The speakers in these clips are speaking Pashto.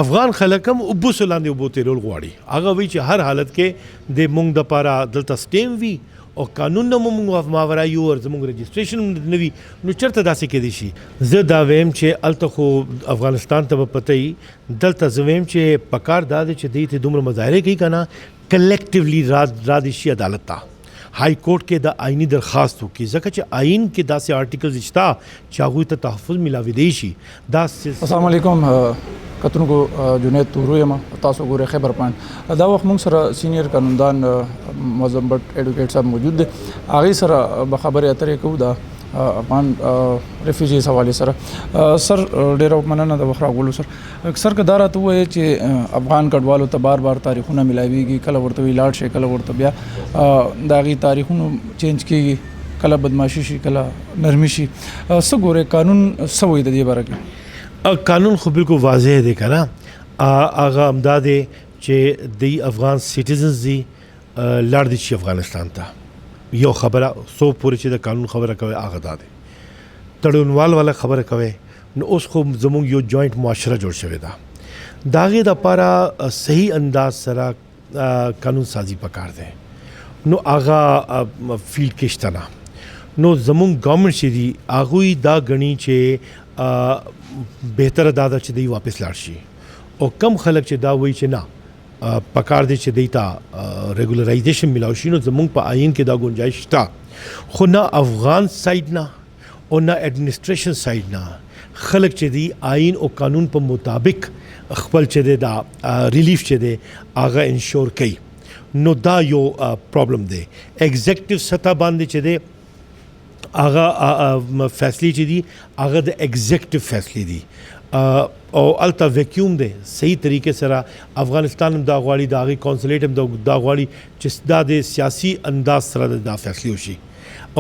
افغان خلک هم اوبو لاندې اوبو تیرول غواړي. هغه وایي چې هر حالت کې د مونږ دپاره دلته سټیم وي او قانون نه مونږ ماورا یو ور زموږ رجسټریشن نه وي، نو چېرته داسې کېدی شي؟ زه دا ویم چې هلته خو افغانستان ته به پته وي، دلته زه ویم چې پکار دا دی چې دوی ته دومره مظاهرې کوي که نه کلیکټیولی را دې شي عدالت ته، های کورټ کې د آئینی درخواست وکړي، ځکه چې آئین کې داسې آرټیکلز شته چې هغوی ته تحفظ ملاویدی شي. السلام علیکم کتونکو، جنید تورو یم، تاسو ګورئ خیبر پاینټ. دا وخت موږ سره سینیر قانوندان معظم بټ ایډوکیټ صاحب موجود دی، هغې سره به خبرې اترې کوو د افغان ریفیوجیز حوالې سره. سر ډېره مننه د وخت راغلو. سر که دا راته ووایې چې افغان کډوالو ته بار بار تاریخونه میلاویږي، کله ورته وي لاړ شي، کله ورته بیا د هغې تاریخونو چینج کېږي، کله بدماشي شي، کله نرمي شي. څه ګورې قانون څه وایي د دې باره کې؟ قانون خو بالکل واضح دی که نه، هغه همدا دی چې دی افغان سټیزنز دي لاړ دي شي افغانستان ته. یو خبره سو پورې چې د قانون خبره کوي هغه دا دی، تړونوال والا خبره کوي. نو اوس خو زموږ یو جوائنټ معاشره جوړ شوې ده، د هغې دپاره صحیح انداز سره قانون سازي پکار دی. نو هغه فیلډ کې شته نه. نو زموږ ګورنمنټ چې دي هغوی دا ګڼي چې بهتره دا ده چې دوی واپس لاړ شي، او کم خلک چې دا وایي چې نه پکار دی چې دوی ته ریګولرایزیشن ملاو شي، نو زموږ په آئین کې دا گنجایش شته. خو نه افغان سایډ نه او نه ایڈمنسټریشن سایډ نه خلک چې دی آئین او قانون په مطابق خپل چې دی دا ریلیف چې دی هغه انشور کوي. نو دا یو پرابلم دی. ایگزیکټیو سطح باندې چې دی هغه فیصلې چې دي هغه د ایگزیکټیو فیصلې دي او الته ویکیوم دی. صحیح طریقې سره افغانستان هم دا غواړي، د هغې کونسلیټ هم دا غواړي چې دا د سیاسي انداز سره دا فیصلې وشي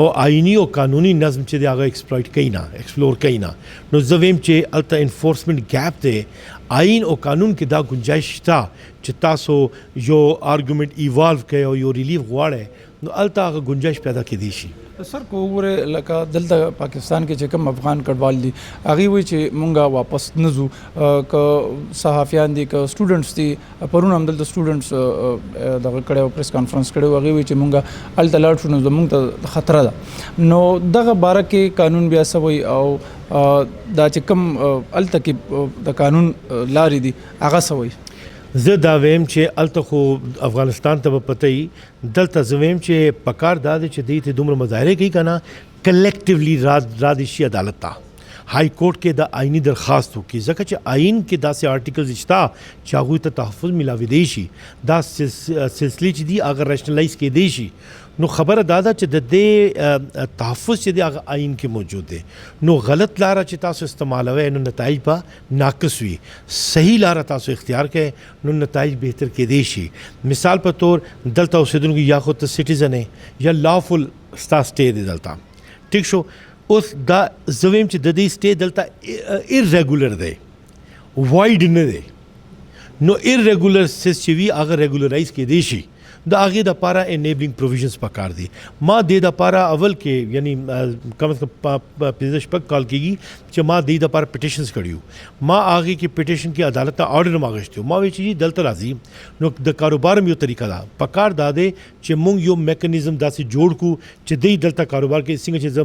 او آئینی او قانوني نظم چې دی هغه ایکسپلویټ کوي نه، ایکسپلور کوي نه. نو زه ویم چې الته انفورسمنټ ګیپ دی. آئین او قانون کې دا گنجایش شته چې تاسو یو آرګومنټ ایوالو کوئ او یو ریلیف غواړئ، نو الته هغه گنجایش پیدا کېدی شي. سر کو وګورئ لکه دلته پاکستان کې چې کوم افغان کډوال دي هغې وایي چې مونږ واپس نه ځو، که صحافیان دي که سټوډنټس دي. پرون هم دلته سټوډنټس دغه کړی و، پریس کانفرنس کړی و، هغې وایي چې مونږ هلته لاړ شو نو زمونږ ته خطره ده. نو دغه باره کې قانون بیا څه وایي او دا چې کوم هلته کې د قانون لارې دي هغه څه وایي؟ زه دا ویم چې هلته خو افغانستان ته به پته وي، دلته زه ویم چې پکار دا دی چې دوی ته دومره مظاهرې کوي که نه کلیکټیولی را دې شي عدالت ته، های کورټ کې د آئینی درخواست وکړي، ځکه چې آئین کې داسې آرټیکلز شته چې هغوی ته تحفظ ملاویدی شي، دا سلسلې چې دي هغه ریشنلایز کېدی شي. نو خبره دا ده چې د دې تحفظ چې دی هغه آئین کې موجود دی. نو غلط لاره چې تاسو استعمالوئ نو نتایج به ناقص وي، صحیح لاره تاسو اختیار کړئ نو نتایج بهتر کېدی شي. مثال په طور دلته اوسېدونکي یا خو ته سټیزن یې یا لافل ستا سټې دی دلته، ټیک شو. اوس دا زه ویم چې د دې سټې دلته ارریګولر دی، وایډ نه دی. نو ارریګولر سیس چې وي هغه ریګولرایز کېدی شي. د هغې دپاره انیبلنګ پروویژنز پکار دي. ما دې دپاره اول کې یعنی کم از کم 15 کال کېږي چې ما دې دپاره پټیشنز کړي وو. ما هغې کې پټیشن کې عدالت ته آرډر هم اخیستی وو. ما وایي چې دلته راځي نو د کاروبار هم یو طریقه ده. پکار دا دی چې موږ یو میکانیزم داسې جوړ کړو چې دوی دلته کاروبار کې څنګه چې زه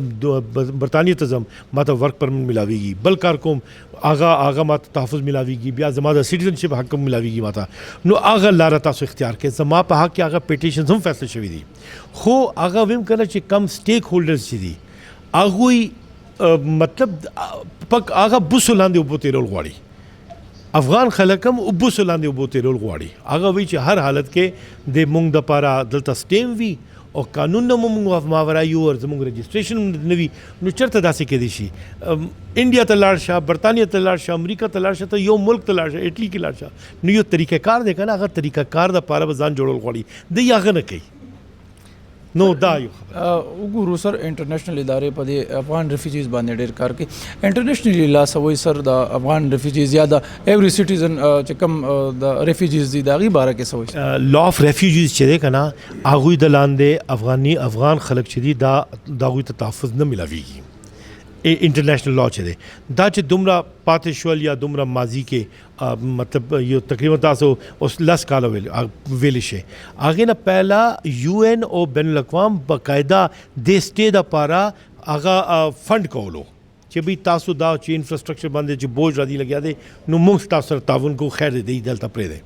برطانیې ته ځم ما ته ورک پرمټ ملاویږي، بل کار کوم هغه ما ته تحفظ ملاویږي، بیا زما د سټیزنشپ حق هم ملاویږي ما ته. نو هغه لاره تاسو اختیار کړئ. زما په حق کې هغه پټیشنز هم فیصله شوي دي، خو هغه ویم که نه چې کم سټیک هولډرز چې دي هغوی مطلب هغه بوسو لاندې اوبو تیرول غواړي. افغان خلک هم بوسو لاندې اوبو تیرول غواړي. هغه وایي چې هر حالت کې د مونږ دپاره دلته سټیم وي او قانون نه مونږ ماورا یو ور زموږ رجسټریشن نه وي، نو چېرته داسې کېدی شي؟ انډیا ته لاړ شه، برطانیې ته لاړ شه، امریکا ته لاړ شه، ته یو ملک ته لاړ شه، اټلي کې لاړ شه. نو یو طریقه کار دی که نه، هغه طریقه کار دپاره به ځان جوړول غواړي، دوی هغه نه کوي. نو دا یو وګورو سر انټرنیشنل ادارې په دې افغان ریفیوجیز باندې ډېر کار کوي. انټرنیشنلی لا سوي سر د افغان ریفیوجیز یا د ایوری سټیزن چې کوم د ریفیوجیز دي د هغې باره کې سوي لا آف ریفیوجیز چې دی که نه هغوی د لاندې افغان خلک چې دي دا هغوی ته تحفظ نه ملاویږي. International law छे दा चे दुमरा पाते शोल या दुमरा माजी के मतलब यो तकरीबन तासो उस लस कालो वेले शे आगे ना पहला UN और बैनुल अक़वाम बाकायदा दे स्टे दा पारा आगा फंड कोलो कि भी तासो दा चे इंफ्रास्ट्रक्चर बंदे जो बोझ रादी लग्या दे नु मुफ्त तासर तावन को खैर दे दलता प्रे दे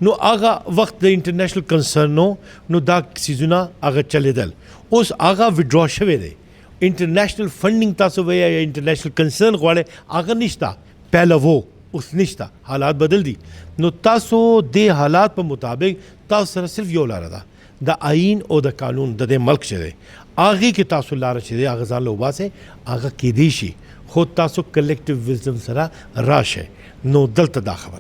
नु आगा वक्त इंटरनेशनल कंसर्नो नु दा सीजुना आगा चले दल उस आगा विड्रॉ शवे दे इंटरनेशनल फंडिंग तासो वे या इंटरनेशनल कंसर्न वाले आगा निश्ता पहला वो उस निश्ता हालात बदल दी नो तासो दे हालात पर मुताबिक तासो सिर्फ यो ला रहा द आइन और द कानून दे मल्क छे आगे के तासो ला रहे छे आगा जान लोबा से आगा के देशी खुद तासो कलेक्टिव विजडम सरा राश है नो दल तदा खबर